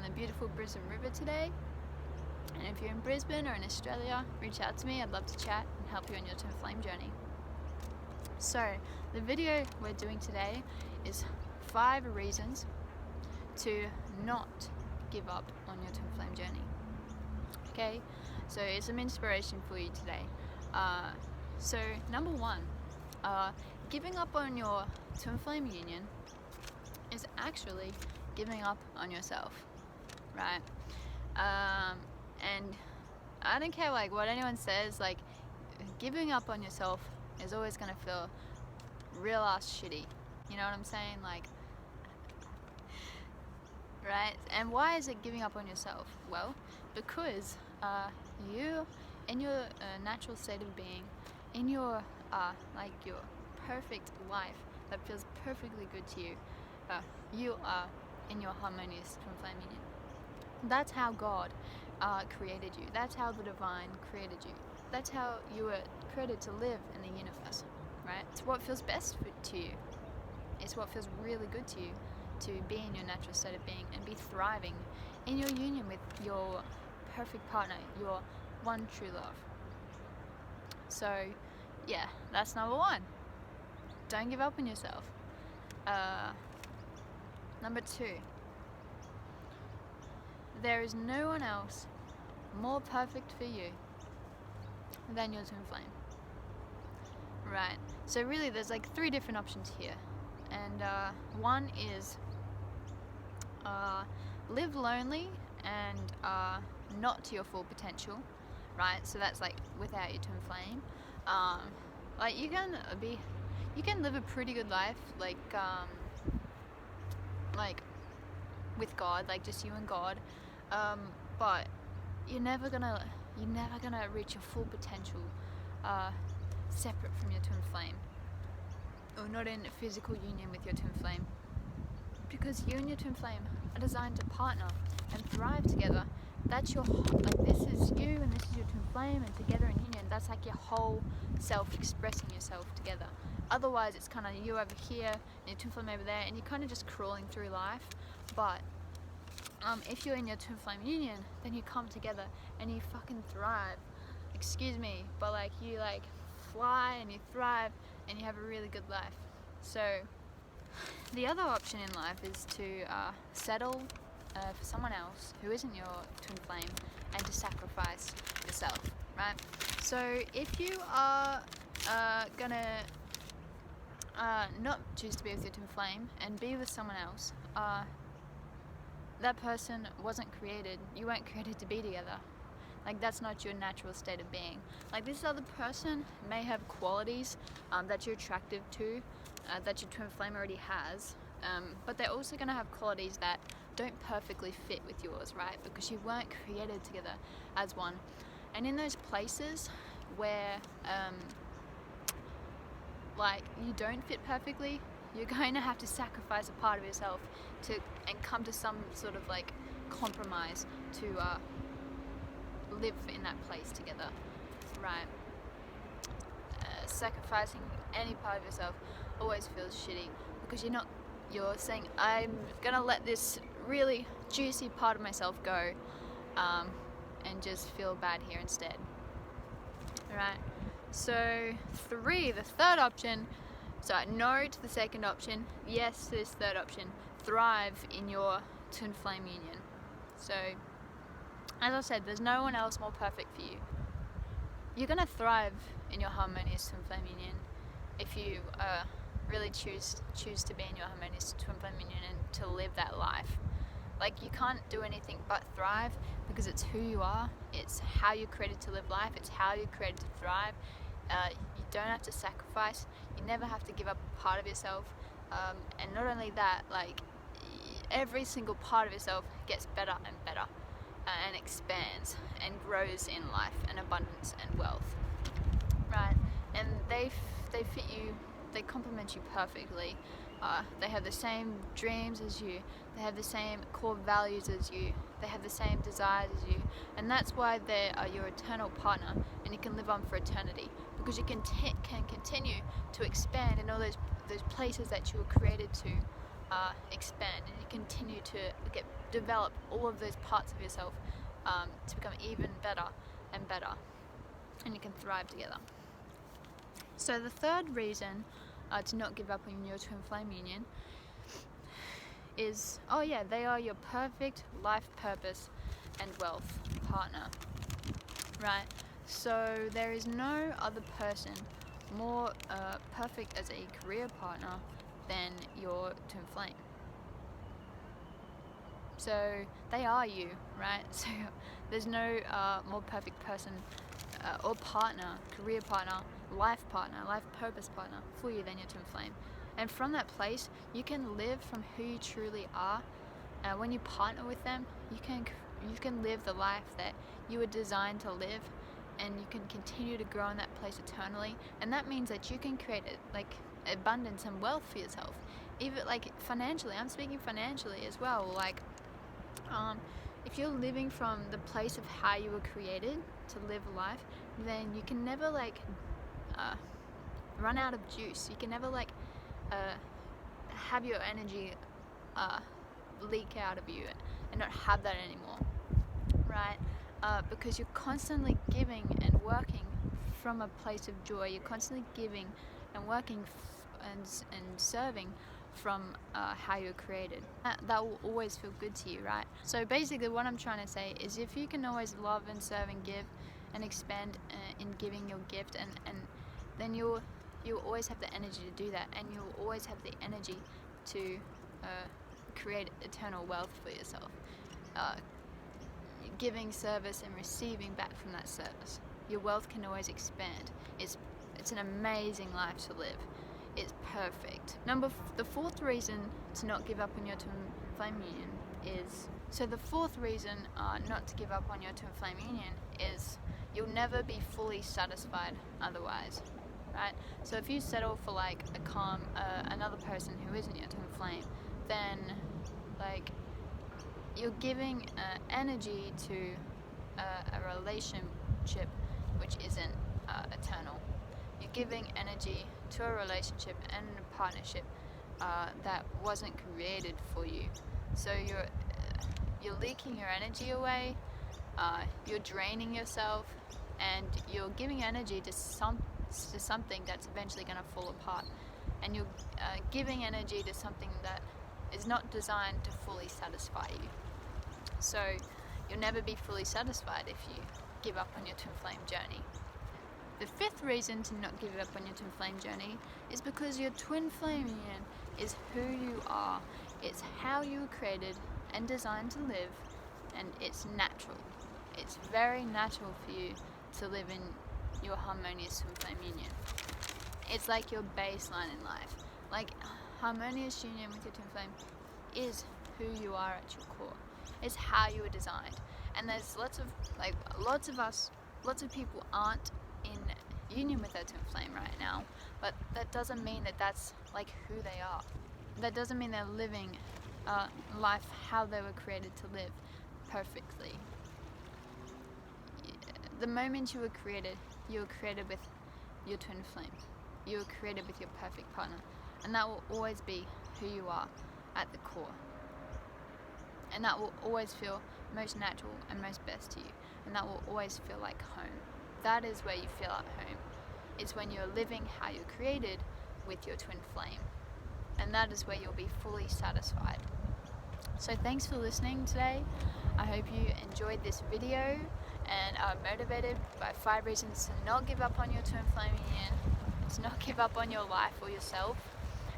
the beautiful Brisbane River today. And if you're in Brisbane or in Australia, reach out to me. I'd love to chat and help you on your twin flame journey. So the video we're doing today is 5 reasons to not give up on your twin flame journey. Okay, so it's some inspiration for you today. So number 1, giving up on your twin flame union is actually giving up on yourself, right? And I don't care like what anyone says, like giving up on yourself is always gonna feel real ass shitty. You know what I'm saying? Like, right? And why is it giving up on yourself? Well, because you, in your natural state of being, in your like your perfect life that feels perfectly good to you, you are in your harmonious twin flame union. That's how God created you. That's how the divine created you. That's how you were created to live in the universe, right? It's what feels best to you. It's what feels really good to you, to be in your natural state of being and be thriving in your union with your perfect partner, your one true love. So yeah, that's number 1. Don't give up on yourself. Number 2, there is no one else more perfect for you than your twin flame. Right, so really there's like 3 different options here. And one is live lonely and not to your full potential, right? So that's like without your twin flame. Like you can live a pretty good life, like with God, like just you and God, but you're never gonna reach your full potential separate from your twin flame, or not in a physical union with your twin flame, because you and your twin flame are designed to partner and thrive together. That's your, like, this is you and this is your twin flame, and together in union, that's like your whole self expressing yourself together. Otherwise it's kind of you over here and your twin flame over there, and you're kind of just crawling through life. But if you're in your twin flame union, then you come together and you fucking thrive. Excuse me, but like you like fly and you thrive and you have a really good life. So the other option in life is to settle for someone else who isn't your twin flame and to sacrifice yourself, right? So if you are gonna not choose to be with your twin flame and be with someone else, that person wasn't created, you weren't created to be together. Like that's not your natural state of being. Like this other person may have qualities that you're attractive to, that your twin flame already has, but they're also going to have qualities that don't perfectly fit with yours, right? Because you weren't created together as one. And in those places where like you don't fit perfectly, you're going to have to sacrifice a part of yourself and come to some sort of like compromise to live in that place together, right? Sacrificing any part of yourself always feels shitty, because you're saying, I'm gonna let this really juicy part of myself go and just feel bad here instead, right? So 3, the third option, so no to the second option, yes to this third option, thrive in your twin flame union. So as I said, there's no one else more perfect for you. You're gonna thrive in your harmonious twin flame union if you really choose to be in your harmonious twin flame union and to live that life. Like you can't do anything but thrive, because it's who you are. It's how you're created to live life. It's how you're created to thrive. You don't have to sacrifice. You never have to give up a part of yourself. And not only that, like every single part of yourself gets better and better, and expands and grows in life and abundance and wealth, right? And they fit you, they complement you perfectly. They have the same dreams as you, they have the same core values as you, they have the same desires as you, and that's why they are your eternal partner, and you can live on for eternity, because you can continue to expand in all those places that you were created to, expand, and you continue to develop all of those parts of yourself to become even better and better, and you can thrive together. So the third reason to not give up on your twin flame union is, they are your perfect life purpose and wealth partner, right? So there is no other person more perfect as a career partner than your twin flame. So they are you, right? So there's no more perfect person or partner, career partner, life purpose partner for you than your twin flame. And from that place, you can live from who you truly are. When you partner with them, you can live the life that you were designed to live, and you can continue to grow in that place eternally. And that means that you can create abundance and wealth for yourself, even financially. I'm speaking financially as well. If you're living from the place of how you were created to live life, then you can never run out of juice. You can never have your energy leak out of you and not have that anymore, right? Because you're constantly giving and working from a place of joy. You're constantly giving and working and serving from how you're created. That will always feel good to you, right? So basically what I'm trying to say is, if you can always love and serve and give and expand in giving your gift, and then you'll always have the energy to do that, and you'll always have the energy to create eternal wealth for yourself, giving service and receiving back from that service. Your wealth can always expand. It's an amazing life to live. It's perfect. The fourth reason to not give up on your twin flame union is, the fourth reason not to give up on your twin flame union is, you'll never be fully satisfied otherwise, right? So if you settle for another person who isn't your twin flame, then you're giving energy to a relationship which isn't eternal. You're giving energy to a relationship and a partnership that wasn't created for you. So you're leaking your energy away, you're draining yourself, and you're giving energy to something that's eventually going to fall apart. And you're giving energy to something that is not designed to fully satisfy you. So you'll never be fully satisfied if you give up on your twin flame journey. The fifth reason to not give up on your twin flame journey is because your twin flame union is who you are. It's how you were created and designed to live, and it's natural. It's very natural for you to live in your harmonious twin flame union. It's like your baseline in life. Harmonious union with your twin flame is who you are at your core. It's how you were designed. And there's lots of people aren't in union with their twin flame right now, but that doesn't mean that that's who they are. That doesn't mean they're living life how they were created to live perfectly. The moment you were created with your twin flame. You were created with your perfect partner, and that will always be who you are at the core. And that will always feel most natural and most best to you, and that will always feel like home. That is where you feel at home. It's when you're living how you're created with your twin flame, and that is where you'll be fully satisfied. So thanks for listening today. I hope you enjoyed this video and are motivated by 5 reasons to not give up on your twin flame union, to not give up on your life or yourself,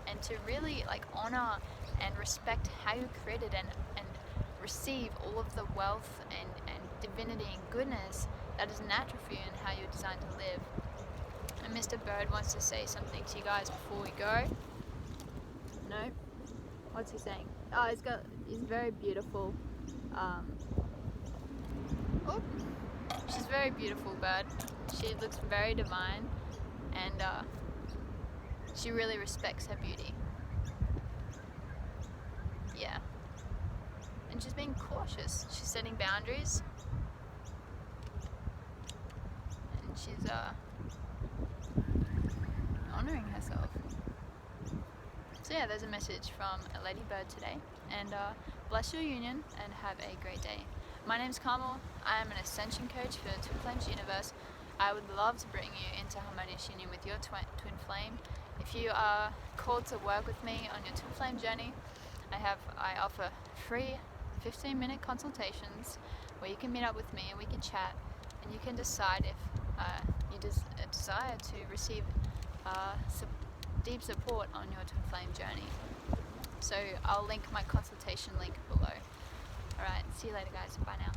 and to really honor and respect how you're created and receive all of the wealth and divinity and goodness that is natural for you and how you're designed to live. And Mr. Bird wants to say something to you guys before we go. No? What's he saying? Oh, he's very beautiful. She's a very beautiful bird. She looks very divine, and she really respects her beauty. Yeah. And she's being cautious. She's setting boundaries. And she's honoring herself. So yeah, there's a message from a ladybird today, and bless your union and have a great day. My name's Carmel. I am an ascension coach for Twin Flames Universe. I would love to bring you into harmonious union with your twin flame. If you are called to work with me on your twin flame journey, I offer free 15-minute consultations where you can meet up with me and we can chat, and you can decide if you desire to receive deep support on your twin flame journey. So I'll link my consultation link below. Alright, see you later guys, bye now.